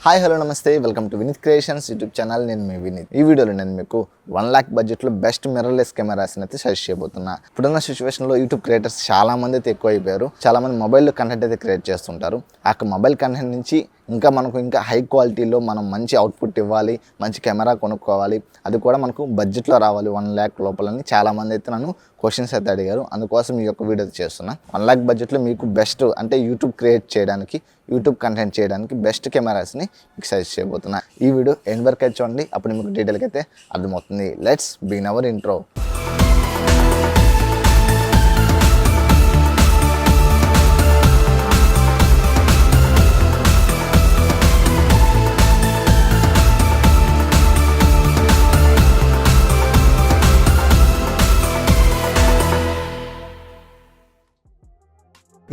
Hi hello నమస్తే welcome to Vineet creations YouTube channel. నేను మీ వినీత్. ఈ వీడియోలో నేను మీకు 1 lakh బడ్జెట్లో బెస్ట్ మిర్రర్లెస్ కెమెరాస్ని అయితే సజెస్ట్ చేయబోతున్నా. ఇప్పుడున్న సిచ్యువేషన్లో యూట్యూబ్ క్రియేటర్స్ చాలా మంది అయితే ఎక్కువ అయిపోయారు. చాలా మంది మొబైల్లో కంటెంట్ అయితే క్రియేట్ చేస్తుంటారు. ఆ మొబైల్ కంటెంట్ నుంచి మనకు హై క్వాలిటీలో మనం మంచి అవుట్పుట్ ఇవ్వాలి, మంచి కెమెరా కొనుక్కోవాలి, అది కూడా మనకు బడ్జెట్లో రావాలి 1 lakh లోపలని చాలామంది అయితే నన్ను క్వశ్చన్స్ అయితే అడిగారు. అందుకోసం ఈ యొక్క వీడియో చేస్తున్నా. 1 lakh బడ్జెట్లో మీకు బెస్ట్ అంటే యూట్యూబ్ క్రియేట్ చేయడానికి, యూట్యూబ్ కంటెంట్ చేయడానికి బెస్ట్ కెమెరాస్ని మీకు సజెస్ట్ చేయబోతున్నా. ఈ వీడియో ఎండ్ వరకు అయితే చూడండి, అప్పుడు మీకు డీటెయిల్గా అయితే అర్థమవుతుంది. Let's begin our intro.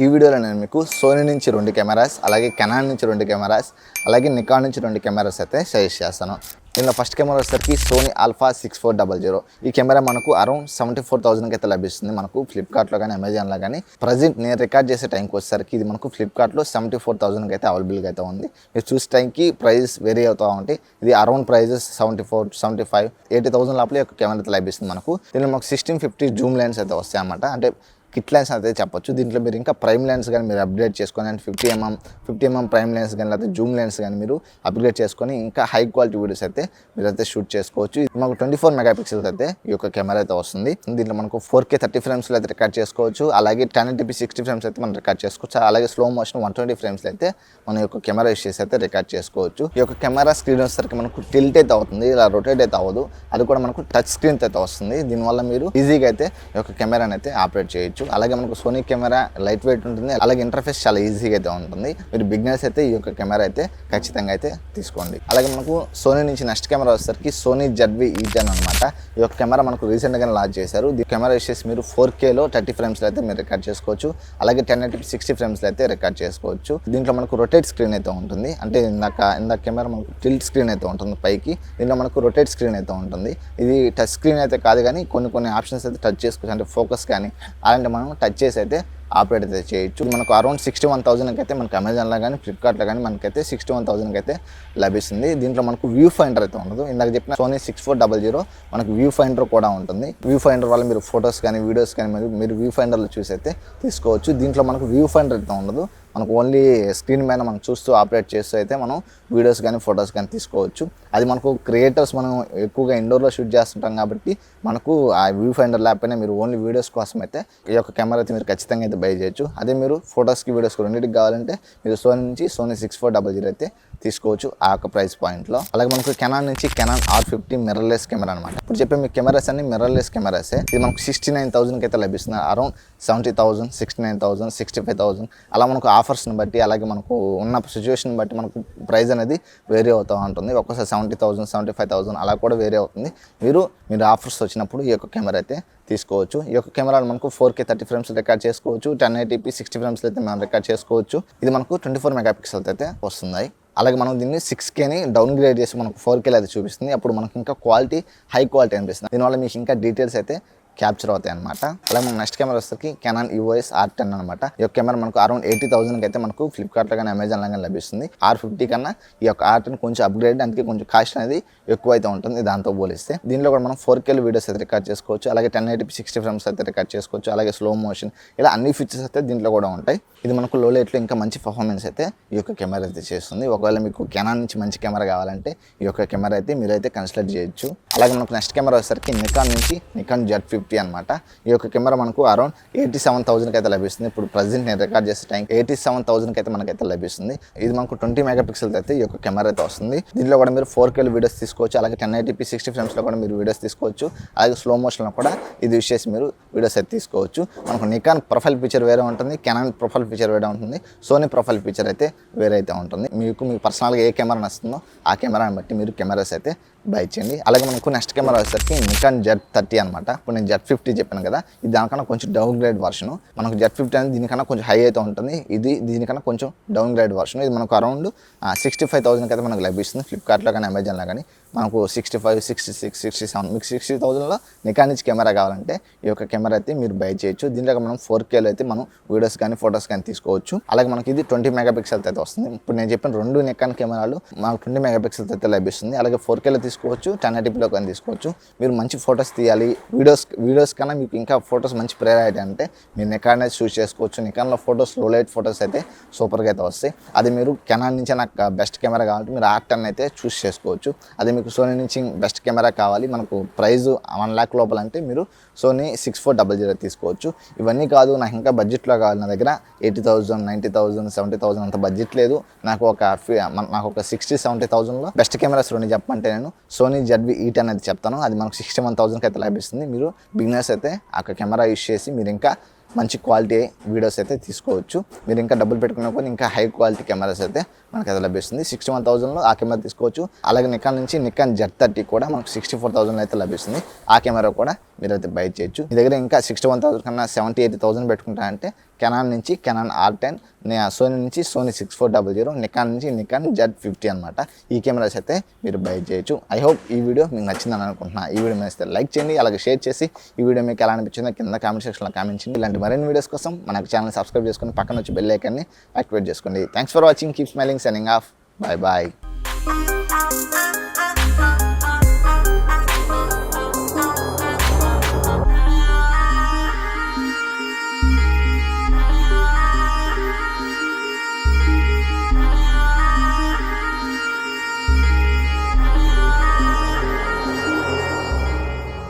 ఈ వీడియోలో నేను మీకు సోనీ నుంచి 2 కెమెరాస్, అలాగే కెనాన్ నుంచి 2 కెమెరాస్, అలాగే నికాన్ నుంచి 2 కెమెరాస్ అయితే సజెస్ట్ చేస్తాను. దీనిలో ఫస్ట్ కెమెరా వచ్చేసరికి సోనీ ఆల్ఫా 6400. ఈ కెమెరా మనకు అరౌండ్ 74,000కి అయితే లభిస్తుంది మనకు ఫ్లిప్కార్ట్లో కానీ అమెజాన్లో కానీ. ప్రజెంట్ నేను రికార్డ్ చేసే టైంకి వచ్చేసరికి ఇది మనకు ఫ్లిప్కార్ట్లో 74,000కి అయితే అవైలబుల్గా అయితే ఉంది. మీరు చూసే టైంకి ప్రైస్ వేరీ అవుతూ ఉంటాయి. ఇది అరౌండ్ ప్రైజెస్ 74, 75, 80,000 లోపల ఒక కెమెరా అయితే లభిస్తుంది మనకు. దీనిలో మనకు 1650 జూమ్ లెన్స్ అయితే వస్తాయి అన్నమాట. అంటే కిట్ లెన్స్ అయితే చెప్పొచ్చు. దీంట్లో మీరు ఇంకా ప్రైమ్ లెన్స్ కానీ మీరు అప్గ్రేడ్ చేసుకొని, అండ్ 50mm ప్రైమ్ లెన్స్ కానీ లేకపోతే జూమ్ లెన్స్ కానీ మీరు అప్గ్రేడ్ చేసుకొని ఇంకా హై క్వాలిటీ వీడియోస్ అయితే మీరైతే షూట్ చేసుకోవచ్చు. మనకు 24 మెగాపిక్సెల్స్ అయితే ఈ యొక్క కెమెరా అయితే వస్తుంది. దీంట్లో మనకు 4K 30 ఫ్రేమ్స్లో అయితే రికార్డ్ చేసుకోవచ్చు, అలాగే 1080p 60 ఫ్రేమ్స్ అయితే మనం రికార్డ్ చేసుకోవచ్చు, అలాగే స్లో మోషన్ 120 ఫ్రేమ్స్లో అయితే మన యొక్క కెమెరా యూస్ చేసి అయితే రికార్డ్ చేసుకోవచ్చు. ఈ యొక్క కెమెరా స్క్రీన్ వచ్చేసరికి మనకు టిల్ట్ అయితే అవుతుంది, ఇలా రొటేట్ అయితే అవ్వదు. అది కూడా మనకు టచ్ స్క్రీన్ అయితే వస్తుంది. దీనివల్ల మీరు ఈజీగా అయితే ఈ యొక్క కెమెరాని అయితే ఆపరేట్ చేయొచ్చు. అలాగే మనకు సోనీ కెమెరా లైట్ వెయిట్ ఉంటుంది, అలాగే ఇంటర్ఫేస్ చాలా ఈజీగా అయితే ఉంటుంది. మీరు బిగినర్స్ అయితే ఈ యొక్క కెమెరా అయితే ఖచ్చితంగా అయితే తీసుకోండి. అలాగే మనకు సోనీ నుంచి నెక్స్ట్ కెమెరా వచ్చేసరికి సోనీ ZV-E10 అనమాట. ఈ యొక్క కెమెరా మనకు రీసెంట్గానే లాంచ్ చేశారు. ఈ కెమెరా వచ్చేసి మీరు 4Kలో 30 ఫ్రేమ్స్లో అయితే మీరు రికార్డ్ చేసుకోవచ్చు, అలాగే 1080p 60 ఫ్రేమ్స్లో అయితే రికార్డ్ చేసుకోవచ్చు. దీంట్లో మనకు రొటేట్ స్క్రీన్ అయితే ఉంటుంది. అంటే ఇందాక కెమెరా మనకు టిల్ట్ స్క్రీన్ అయితే ఉంటుంది పైకి, దీంట్లో మనకు రొటేట్ స్క్రీన్ అయితే ఉంటుంది. ఇది టచ్ స్క్రీన్ అయితే కాదు, కానీ కొన్ని ఆప్షన్స్ అయితే టచ్ చేసుకోవచ్చు. అంటే ఫోకస్ కానీ అలాంటి మనం టచ్ చేసి అయితే ఆపరేట్ అయితే చేయొచ్చు. మనకు అరౌండ్ 61,000కి అయితే మనకు అమెజాన్లో కానీ ఫ్లిప్కార్ట్లో కానీ మనకైతే 61,000కి అయితే లభిస్తుంది. దీంట్లో మనకు వ్యూ ఫైండర్ అయితే ఉండదు. ఇందాక చెప్పిన సోనీ 6400 మనకు వ్యూ ఫైండర్ కూడా ఉంటుంది. వ్యూ ఫైండర్ వల్ల మీరు ఫొటోస్ కానీ వీడియోస్ కానీ మీరు వ్యూ ఫైండర్లో చూసి అయితే తీసుకోవచ్చు. దీంట్లో మనకు వ్యూ ఫైండర్ అయితే ఉండదు. మనకు ఓన్లీ స్క్రీన్ మీద మనం చూస్తూ ఆపరేట్ చేస్తూ అయితే మనం వీడియోస్ కానీ ఫొటోస్ కానీ తీసుకోవచ్చు. అది మనకు క్రియేటర్స్ మనం ఎక్కువగా ఇండోర్లో షూట్ చేస్తుంటాం కాబట్టి మనకు ఆ వ్యూ ఫైండర్ లేకపోయినా మీరు ఓన్లీ వీడియోస్ కోసం అయితే ఈ యొక్క కెమెరా అయితే మీరు ఖచ్చితంగా అయితే బై చేయొచ్చు. అదే మీరు ఫొటోస్కి వీడియోస్కి రెండింటికి కావాలంటే మీరు సోనీ నుంచి సోనీ 6400 అయితే తీసుకోవచ్చు ఆ యొక్క ప్రైస్ పాయింట్లో. అలాగే మనకు కెనాన్ నుంచి కెనాన్ R50 మిర్రర్లెస్ కెమెరా అనమాట. ఇప్పుడు చెప్పే మీ కెమెరాస్ అన్ని మిర్రర్లెస్ కెమెరాసే. ఇది మనకు 69,000కి అయితే లభిస్తుంది. అరౌండ్ 70,000, 69,000, 65,000 అలా మనకు ఆఫర్స్ని బట్టి, అలాగే మనకు ఉన్న సిచ్యువేషన్ బట్టి మనకు ప్రైస్ అనేది వేరీ అవుతూ ఉంటుంది. ఒక్కోసారి 70,000, 75,000 అలా కూడా వేరీ అవుతుంది. మీరు ఆఫర్స్ వచ్చినప్పుడు ఈ యొక్క కెమెరా అయితే తీసుకోవచ్చు. ఈ యొక్క కెమెరాలు మనకు 4K 30 ఫ్రేమ్స్ రికార్డ్ చేసుకోవచ్చు, 1080p 60 ఫ్రేమ్స్లో అయితే మనం రికార్డ్ చేసుకోవచ్చు. ఇది మనకు 24 మెగాపిక్సెల్స్ అయితే వస్తుంది. అలాగే మనం దీన్ని 6Kని డౌన్ గ్రేడ్ చేసి మనకు 4Kలో అయితే చూపిస్తుంది. అప్పుడు మనకు ఇంకా క్వాలిటీ హై క్వాలిటీ అనిపిస్తుంది. దీనివల్ల మీకు ఇంకా డీటెయిల్స్ అయితే క్యాప్చర్ అవుతాయి అనమాట. అలాగే మన నెక్స్ట్ కెమెరా వచ్చేసరికి కెనాన్ EOS R10 అనమాట. ఈ యొక్క కెమెరా మనకు అరౌండ్ 80,000కి అయితే మనకు ఫ్లిప్కార్ట్లో కానీ అమెజాన్లో కానీ లభిస్తుంది. R50 కన్నా ఈ యొక్క R10 కొంచెం అప్గ్రేడ్, అందుకే కొంచెం కాస్ట్ అనేది ఎక్కువ అయితే ఉంటుంది దాంతో పోలిస్తే. దీనిలో కూడా మనం 4Kలో వీడియోస్ అయితే రికార్డ్ చేసుకోవచ్చు, అలాగే 1080p 60 ఫ్రేమ్స్ అయితే రికార్డ్ చేసుకోవచ్చు, అలాగే స్లో మోషన్ ఇలా అన్ని ఫీచర్స్ అయితే దీంట్లో కూడా ఉంటాయి. ఇది మనకు లో లైట్లో ఇంకా మంచి పర్ఫార్మెన్స్ అయితే ఈ యొక్క కెమెరా అయితే చేస్తుంది. ఒకవేళ మీకు కెనాన్ నుంచి మంచి కెమెరా కావాలంటే ఈ యొక్క కెమెరా అయితే మీరైతే కన్సిడర్ చేయొచ్చు. అలాగే మనకు నెక్స్ట్ కెమెరా వచ్చేసరికి నికాన్ నుంచి నికాన్ Z50 అనమాట. ఈ యొక్క కెమెరా మనకు అరౌండ్ 87,000కి అయితే లభిస్తుంది. ఇప్పుడు ప్రజెంట్ నేను రికార్డ్ చేసే టైం 87,000కి అయితే మనకైతే లభిస్తుంది. ఇది మనకు 20 మెగాపిక్సెల్స్ అయితే ఈ యొక్క కెమెరా అయితే వస్తుంది. దీంట్లో కూడా మీరు 4Kలో వీడియోస్ తీసుకోవచ్చు, అలాగే 1080p 60 ఫ్రేమ్స్లో కూడా మీరు వీడియోస్ తీసుకోవచ్చు, అలాగే స్లో మోషన్లో కూడా ఇది యూస్ చేసి మీరు వీడియోస్ అయితే తీసుకోవచ్చు. మనకు నికాన్ ప్రొఫైల్ పిక్చర్ వేరే ఉంటుంది, కెనాన్ ప్రొఫైల్ పిక్చర్ వేరే ఉంటుంది, సోనీ ప్రొఫైల్ పిక్చర్ అయితే వేరే అయితే ఉంటుంది. మీకు పర్సనల్గా ఏ కెమెరా నస్తుందో ఆ కెమెరాని బట్టి మీరు కెమెరాస్ అయితే బై చేయండి. అలాగే మనకు నెక్స్ట్ కెమెరా వచ్చేసరికి నికాన్ Z30 అనమాట. ఇప్పుడు నేను Z50 చెప్పాను కదా, ఇది దానికన్నా కొంచెం డౌన్ గ్రేడ్ వర్షన్. మనకు Z50 అనేది దీనికన్నా కొంచెం హై అయితే ఉంటుంది, ఇది దీనికన్నా కొంచెం డౌన్ గ్రేడ్ వర్షన్. ఇది మనకు అరౌండ్ 65,000కి అయితే మనకు లభిస్తుంది ఫ్లిప్కార్ట్లో కానీ అమెజాన్లో కానీ. మనకు 65, 66, 67 మీకు 60,000లో నికాన్ నుంచి కెమెరా కావాలంటే ఈ యొక్క కెమెరా అయితే మీరు బై చేయొచ్చు. దీంట్లో మనం 4Kలో అయితే మనం వీడియోస్ కానీ ఫొటోస్ కానీ తీసుకోవచ్చు. అలాగే మనకి ఇది 20 మెగాపిక్సెల్తో అయితే వస్తుంది. ఇప్పుడు నేను చెప్పిన 2 నికాన్ కెమెరాలు మనకు 20 మెగాపిక్సెల్తో అయితే లభిస్తుంది. అలాగే 4Kలో తీసుకోవచ్చు, 1080pలో కానీ తీసుకోవచ్చు. మీరు మంచి ఫొటోస్ తీయాలి, వీడియోస్ కన్నా మీకు ఇంకా ఫొటోస్ మంచి ప్రయారిటీ అంటే మీరు నికాన్ అయితే చూస్ చేసుకోవచ్చు. నికాన్లో ఫొటోస్ లో లైట్ ఫొటోస్ అయితే సూపర్గా అయితే వస్తాయి. అది మీరు కెనాన్ నుంచి నాకు బెస్ట్ కెమెరా కావాలంటే మీరు R10 అయితే చూస్ చేసుకోవచ్చు. అది మీకు సోనీ నుంచి బెస్ట్ కెమెరా కావాలి, మనకు ప్రైస్ 1 lakh లోపల అంటే మీరు సోనీ 6400 తీసుకోవచ్చు. ఇవన్నీ కాదు, నాకు ఇంకా బడ్జెట్లో కావాలి, నా దగ్గర 80,000, 90,000, 70,000 అంత బడ్జెట్ లేదు, నాకు ఒక 60-70,000లో బెస్ట్ కెమెరాస్ 2 చెప్పమంటే నేను సోనీ ZV-E10 అయితే చెప్తాను. అది మనకు 61,000కి అయితే లభిస్తుంది. మీరు బిగినర్స్ అయితే ఆ కెమెరా యూస్ చేసి మీరు ఇంకా మంచి క్వాలిటీ వీడియోస్ అయితే తీసుకోవచ్చు. మీరు ఇంకా డబ్బులు పెట్టుకున్నప్పుడు ఇంకా హై క్వాలిటీ కెమెరాస్ అయితే మనకు అయితే లభిస్తుంది. 61,000లో ఆ కెమెరా తీసుకోవచ్చు. అలాగే నికాన్ నుంచి నికాన్ Z30 కూడా మనకు 64,000 అయితే లభిస్తుంది. ఆ కెమెరా కూడా మీరు అయితే బై చేయొచ్చు. మీ దగ్గర ఇంకా 61,000 కన్నా 70-80,000 పెట్టుకుంటారంటే కెనాన్ నుంచి కెనాన్ R10, సోనీ నుంచి సోనీ 6400, నికాన్ నుంచి నికాన్ Z50 అనమాట. ఈ కెమెరాస్ అయితే మీరు బై చేయొచ్చు. ఐ హోప్ ఈ వీడియో మీకు నచ్చిందని అనుకుంటున్నా. ఈ వీడియో మీద లైక్ చేయండి, అలాగే షేర్ చేసి ఈ వీడియో మీకు ఎలా అనిపించిందో కింద కామెంట్ సెక్షన్లో కామెంట్ చేయండి. ఇలాంటి మరిన్ని వీడియోస్ కోసం మన ఛానల్ సబ్స్క్రైబ్ చేసుకొని పక్కన వచ్చి బెల్ ఐకాన్ని యాక్టివేట్ చేసుకోండి. Thanks for watching. Keep smiling, signing off. Bye bye.